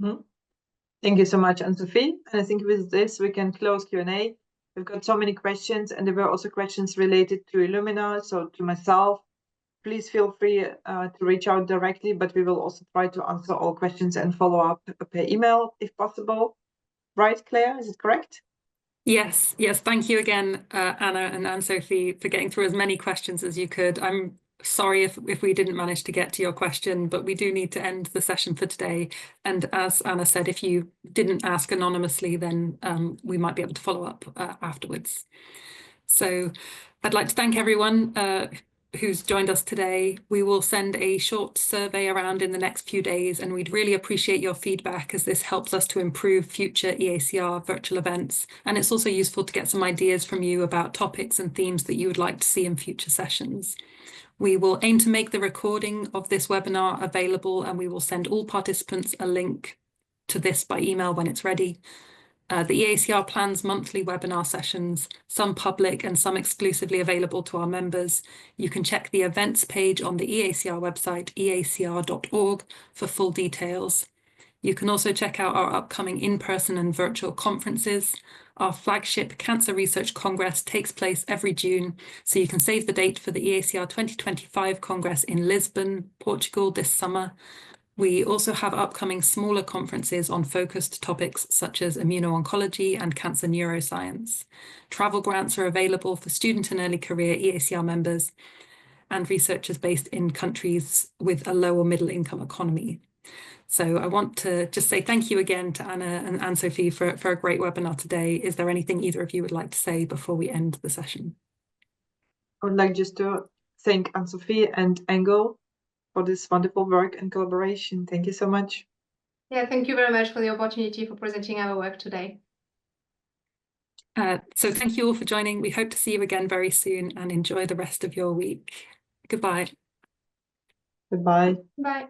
Mm-hmm. Thank you so much, Anne-Sophie. And I think with this, we can close Q&A. We've got so many questions, and there were also questions related to Illumina, so to myself. Please feel free to reach out directly, but we will also try to answer all questions and follow up per email if possible. Right, Claire, is it correct? Yes, thank you again, Anna and Anne-Sophie, for getting through as many questions as you could. I'm sorry if we didn't manage to get to your question, but we do need to end the session for today. And as Anna said, if you didn't ask anonymously, then we might be able to follow up afterwards. So I'd like to thank everyone who's joined us today. We will send a short survey around in the next few days, and we'd really appreciate your feedback, as this helps us to improve future EACR virtual events. And it's also useful to get some ideas from you about topics and themes that you would like to see in future sessions. We will aim to make the recording of this webinar available, and we will send all participants a link to this by email when it's ready. The EACR plans monthly webinar sessions, some public and some exclusively available to our members. You can check the events page on the EACR website, eacr.org, for full details. You can also check out our upcoming in-person and virtual conferences. Our flagship Cancer Research Congress takes place every June, so you can save the date for the EACR 2025 Congress in Lisbon, Portugal this summer. We also have upcoming smaller conferences on focused topics such as immuno-oncology and cancer neuroscience. Travel grants are available for student and early career EACR members and researchers based in countries with a low or middle income economy. So I want to just say thank you again to Anna and Anne-Sophie for a great webinar today. Is there anything either of you would like to say before we end the session? I would like just to thank Anne-Sophie and Engel for this wonderful work and collaboration. Thank you so much. Yeah, thank you very much for the opportunity for presenting our work today. So thank you all for joining. We hope to see you again very soon, and enjoy the rest of your week. Goodbye. Goodbye. Bye.